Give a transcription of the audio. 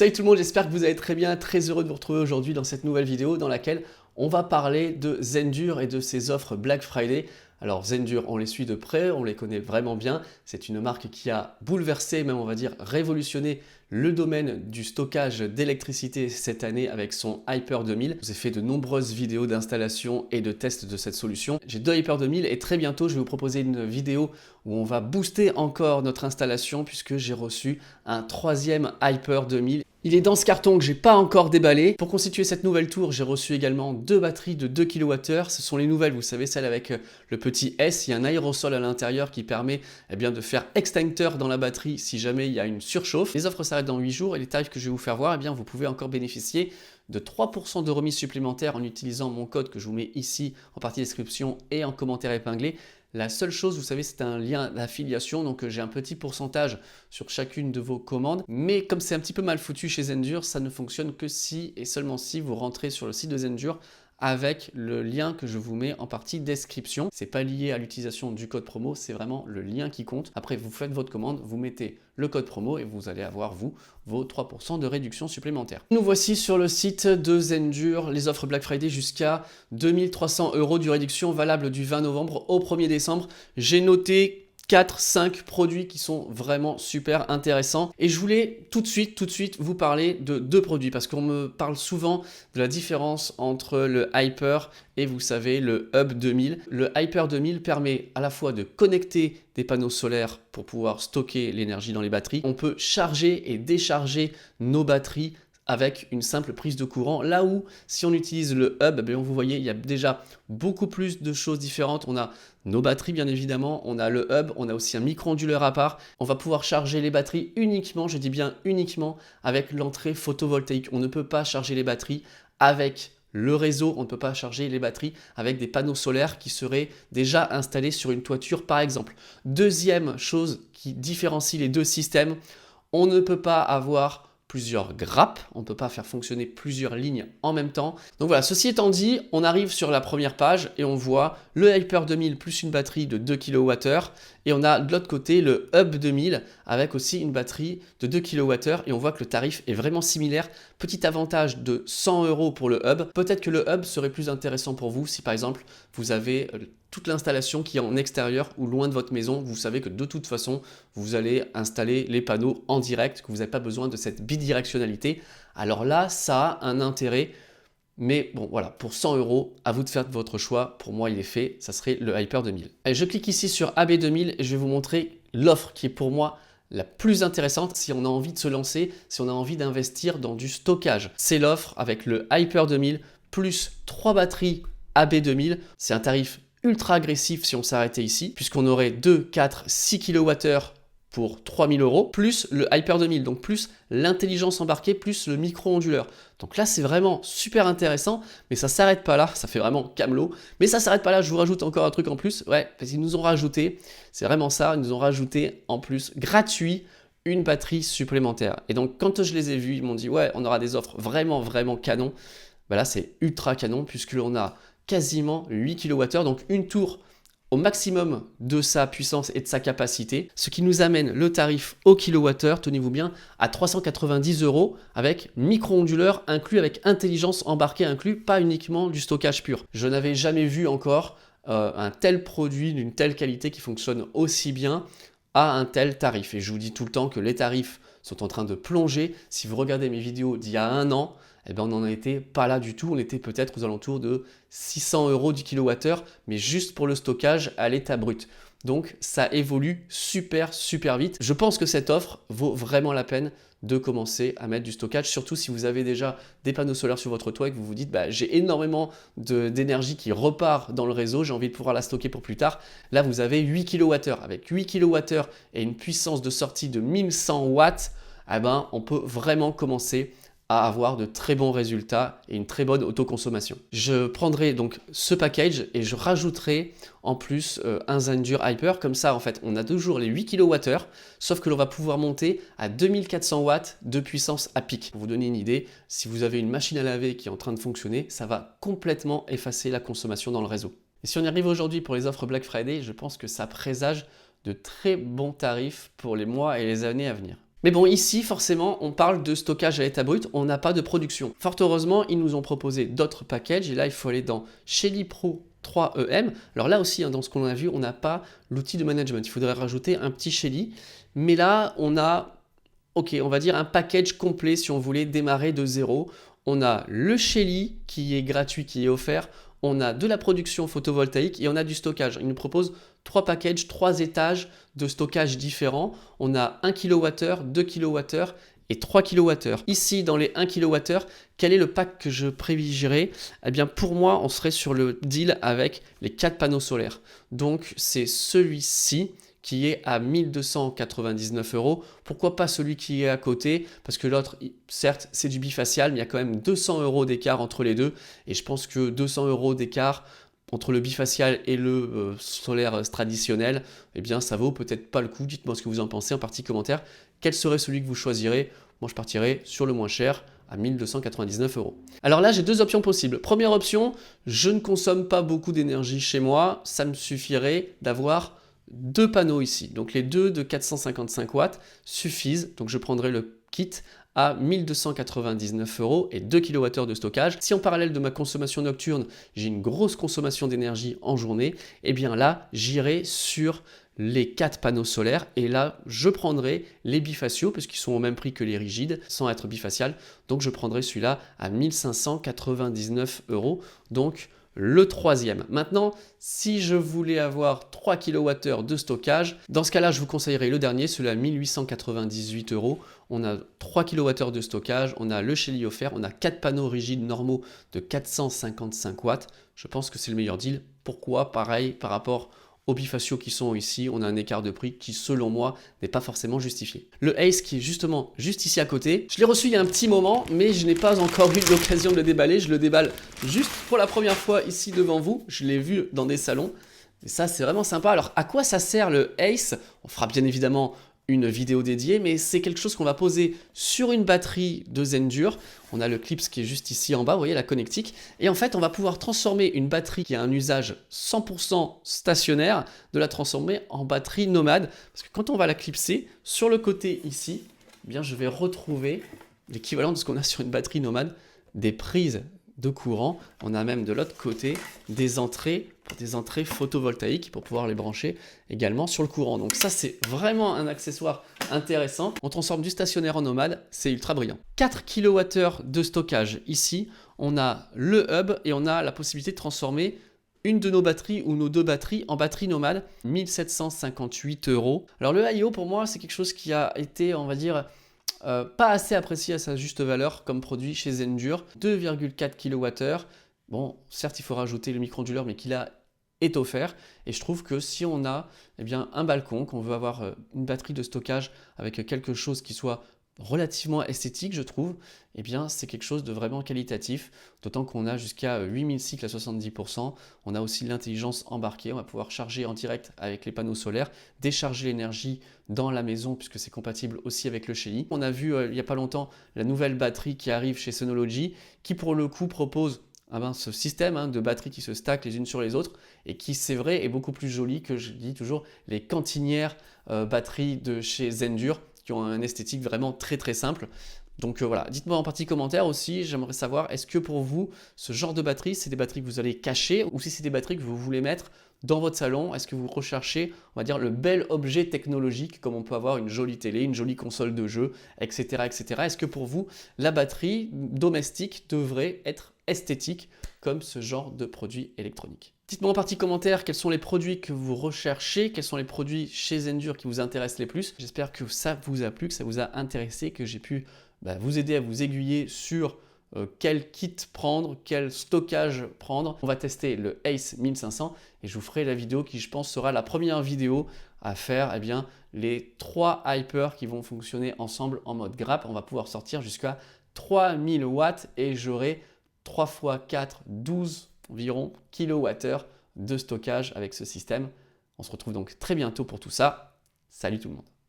Salut tout le monde, j'espère que vous allez très bien, très heureux de vous retrouver aujourd'hui dans cette nouvelle vidéo dans laquelle on va parler de Zendur et de ses offres Black Friday. Alors Zendur, on les suit de près, on les connaît vraiment bien. C'est une marque qui a bouleversé, même on va dire révolutionné le domaine du stockage d'électricité cette année avec son Hyper 2000. Je vous ai fait de nombreuses vidéos d'installation et de tests de cette solution. J'ai deux Hyper 2000 et très bientôt je vais vous proposer une vidéo où on va booster encore notre installation puisque j'ai reçu un troisième Hyper 2000. Il est dans ce carton que j'ai pas encore déballé. Pour constituer cette nouvelle tour, j'ai reçu également deux batteries de 2 kWh. Ce sont les nouvelles, vous savez, celles avec le petit S. Il y a un aérosol à l'intérieur qui permet de faire extincteur dans la batterie si jamais il y a une surchauffe. Les offres s'arrêtent dans 8 jours et les tarifs que je vais vous faire voir, vous pouvez encore bénéficier de 3% de remise supplémentaire en utilisant mon code que je vous mets ici en partie description et en commentaire épinglé. La seule chose, vous savez, c'est un lien d'affiliation, donc j'ai un petit pourcentage sur chacune de vos commandes. Mais comme c'est un petit peu mal foutu chez Zendur, ça ne fonctionne que si et seulement si vous rentrez sur le site de Zendur avec le lien que je vous mets en partie description. C'est pas lié à l'utilisation du code promo, c'est vraiment le lien qui compte. Après, vous faites votre commande, vous mettez le code promo et vous allez avoir, vous, vos 3% de réduction supplémentaire. Nous voici sur le site de Zendur, les offres Black Friday jusqu'à 2300 € de réduction valable du 20 novembre au 1er décembre. J'ai noté 4-5 produits qui sont vraiment super intéressants. Et je voulais tout de suite vous parler de deux produits parce qu'on me parle souvent de la différence entre le Hyper et vous savez le Hub 2000. Le Hyper 2000 permet à la fois de connecter des panneaux solaires pour pouvoir stocker l'énergie dans les batteries. On peut charger et décharger nos batteries avec une simple prise de courant. Là où, si on utilise le hub, vous voyez, il y a déjà beaucoup plus de choses différentes. On a nos batteries, bien évidemment. On a le hub, on a aussi un micro-onduleur à part. On va pouvoir charger les batteries uniquement, je dis bien uniquement, avec l'entrée photovoltaïque. On ne peut pas charger les batteries avec le réseau. On ne peut pas charger les batteries avec des panneaux solaires qui seraient déjà installés sur une toiture, par exemple. Deuxième chose qui différencie les deux systèmes, on ne peut pas avoir plusieurs grappes, on ne peut pas faire fonctionner plusieurs lignes en même temps. Donc voilà, ceci étant dit, on arrive sur la première page et on voit le Hyper 2000 plus une batterie de 2 kWh et on a de l'autre côté le Hub 2000 avec aussi une batterie de 2 kWh et on voit que le tarif est vraiment similaire. Petit avantage de 100 € pour le Hub. Peut-être que le Hub serait plus intéressant pour vous si par exemple vous avez toute l'installation qui est en extérieur ou loin de votre maison. Vous savez que de toute façon, vous allez installer les panneaux en direct, que vous n'avez pas besoin de cette bidirectionnalité. Alors là, ça a un intérêt. Mais bon, voilà, pour 100 €, à vous de faire votre choix. Pour moi, il est fait. Ça serait le Hyper 2000. Allez, je clique ici sur AB 2000 et je vais vous montrer l'offre qui est pour moi la plus intéressante si on a envie de se lancer, si on a envie d'investir dans du stockage. C'est l'offre avec le Hyper 2000 plus 3 batteries AB 2000. C'est un tarif ultra agressif si on s'arrêtait ici, puisqu'on aurait 2, 4, 6 kWh pour 3000 €, plus le Hyper 2000, donc plus l'intelligence embarquée, plus le micro-onduleur. Donc là, c'est vraiment super intéressant, mais ça s'arrête pas là, ça fait vraiment camelot. Mais ça s'arrête pas là, je vous rajoute encore un truc en plus. Ouais, parce qu'ils nous ont rajouté, c'est vraiment ça, ils nous ont rajouté en plus, gratuit, une batterie supplémentaire. Et donc, quand je les ai vus, ils m'ont dit, ouais, on aura des offres vraiment, vraiment canon. Là, c'est ultra canon, puisque l'on a quasiment 8 kWh, donc une tour au maximum de sa puissance et de sa capacité, ce qui nous amène le tarif au kilowattheure, tenez-vous bien, à 390 € avec micro-onduleur inclus, avec intelligence embarquée inclus, pas uniquement du stockage pur. Je n'avais jamais vu encore un tel produit d'une telle qualité qui fonctionne aussi bien à un tel tarif. Et je vous dis tout le temps que les tarifs sont en train de plonger. Si vous regardez mes vidéos d'il y a un an, on n'en était pas là du tout. On était peut-être aux alentours de 600 € du kilowattheure, mais juste pour le stockage à l'état brut. Donc ça évolue super vite. Je pense que cette offre vaut vraiment la peine de commencer à mettre du stockage, surtout si vous avez déjà des panneaux solaires sur votre toit et que vous vous dites j'ai énormément d'énergie qui repart dans le réseau, j'ai envie de pouvoir la stocker pour plus tard. Là vous avez 8 kWh. Avec 8 kWh et une puissance de sortie de 1100 watts, on peut vraiment commencer à avoir de très bons résultats et une très bonne autoconsommation. Je prendrai donc ce package et je rajouterai en plus un Zendur Hyper. Comme ça, en fait, on a toujours les 8 kWh, sauf que l'on va pouvoir monter à 2400 watts de puissance à pic. Pour vous donner une idée, si vous avez une machine à laver qui est en train de fonctionner, ça va complètement effacer la consommation dans le réseau. Et si on y arrive aujourd'hui pour les offres Black Friday, je pense que ça présage de très bons tarifs pour les mois et les années à venir. Mais bon, ici, forcément, on parle de stockage à l'état brut, on n'a pas de production. Fort heureusement, ils nous ont proposé d'autres packages, et là, il faut aller dans Shelly Pro 3EM. Alors là aussi, hein, dans ce qu'on a vu, on n'a pas l'outil de management. Il faudrait rajouter un petit Shelly. Mais là, on a, ok, on va dire un package complet si on voulait démarrer de zéro. On a le Shelly qui est gratuit, qui est offert. On a de la production photovoltaïque et on a du stockage. Il nous propose 3 packages, 3 étages de stockage différents. On a 1 kWh, 2 kWh et 3 kWh. Ici, dans les 1 kWh, quel est le pack que je privilégierais? Eh bien, pour moi, on serait sur le deal avec les 4 panneaux solaires. Donc, c'est celui-ci qui est à 1299 €. Pourquoi pas celui qui est à côté? Parce que l'autre, certes, c'est du bifacial, mais il y a quand même 200 € d'écart entre les deux. Et je pense que 200 € d'écart entre le bifacial et le solaire traditionnel, eh bien, ça vaut peut-être pas le coup. Dites-moi ce que vous en pensez en partie commentaire. Quel serait celui que vous choisirez? Moi, je partirais sur le moins cher, à 1299 €. Alors là, j'ai 2 options possibles. Première option, je ne consomme pas beaucoup d'énergie chez moi. Ça me suffirait d'avoir 2 panneaux ici. Donc les deux de 455 watts suffisent. Donc je prendrai le kit à 1299 € et 2 kWh de stockage. Si en parallèle de ma consommation nocturne, j'ai une grosse consommation d'énergie en journée, eh bien là, j'irai sur les 4 panneaux solaires et là, je prendrai les bifaciaux parce qu'ils sont au même prix que les rigides sans être bifacial. Donc je prendrai celui-là à 1599 €. Donc le troisième. Maintenant, si je voulais avoir 3 kWh de stockage, dans ce cas-là, je vous conseillerais le dernier, celui-là à 1898 €. On a 3 kWh de stockage, on a le Shelly offert, on a 4 panneaux rigides normaux de 455 watts. Je pense que c'est le meilleur deal. Pourquoi? Pareil, par rapport aux bifaciaux qui sont ici, on a un écart de prix qui, selon moi, n'est pas forcément justifié. Le Ace qui est justement juste ici à côté, je l'ai reçu il y a un petit moment, mais je n'ai pas encore eu l'occasion de le déballer. Je le déballe juste pour la première fois ici devant vous. Je l'ai vu dans des salons. Et ça, c'est vraiment sympa. Alors, à quoi ça sert le Ace? On fera bien évidemment une vidéo dédiée, mais c'est quelque chose qu'on va poser sur une batterie de Zendure. On a le clips qui est juste ici en bas, vous voyez la connectique. Et en fait, on va pouvoir transformer une batterie qui a un usage 100% stationnaire, de la transformer en batterie nomade. Parce que quand on va la clipser, sur le côté ici, eh bien, je vais retrouver l'équivalent de ce qu'on a sur une batterie nomade, des prises de courant. On a même de l'autre côté des entrées photovoltaïques pour pouvoir les brancher également sur le courant. Donc ça, c'est vraiment un accessoire intéressant. On transforme du stationnaire en nomade, c'est ultra brillant. 4 kWh de stockage ici. On a le hub et on a la possibilité de transformer une de nos batteries ou nos 2 batteries en batterie nomade, 1758 €. Alors le IO, pour moi, c'est quelque chose qui a été, on va dire, pas assez apprécié à sa juste valeur comme produit chez Zendure. 2,4 kWh. Bon, certes, il faut rajouter le micro-onduleur, mais qui là est offert. Et je trouve que si on a bien, un balcon, qu'on veut avoir une batterie de stockage avec quelque chose qui soit relativement esthétique, je trouve, eh bien, c'est quelque chose de vraiment qualitatif, d'autant qu'on a jusqu'à 8000 cycles à 70%. On a aussi l'intelligence embarquée, on va pouvoir charger en direct avec les panneaux solaires, décharger l'énergie dans la maison puisque c'est compatible aussi avec le Shelly. On a vu il n'y a pas longtemps la nouvelle batterie qui arrive chez Synology qui pour le coup propose ce système de batteries qui se stackent les unes sur les autres et qui, c'est vrai, est beaucoup plus joli que, je dis toujours, les cantinières batteries de chez Zendure qui ont un esthétique vraiment très très simple. Donc voilà, dites-moi en partie commentaire aussi, j'aimerais savoir, est-ce que pour vous, ce genre de batterie, c'est des batteries que vous allez cacher ou si c'est des batteries que vous voulez mettre dans votre salon? Est-ce que vous recherchez, on va dire, le bel objet technologique comme on peut avoir une jolie télé, une jolie console de jeu, etc. etc. Est-ce que pour vous, la batterie domestique devrait être esthétique comme ce genre de produit électronique? Dites-moi en partie commentaire quels sont les produits que vous recherchez, quels sont les produits chez Zendure qui vous intéressent les plus. J'espère que ça vous a plu, que ça vous a intéressé, que j'ai pu vous aider à vous aiguiller sur quel kit prendre, quel stockage prendre. On va tester le Ace 1500 et je vous ferai la vidéo qui, je pense, sera la première vidéo à faire les 3 hypers qui vont fonctionner ensemble en mode grappe. On va pouvoir sortir jusqu'à 3000 watts et j'aurai 3 x 4, 12 environ kilowattheures de stockage avec ce système. On se retrouve donc très bientôt pour tout ça. Salut tout le monde!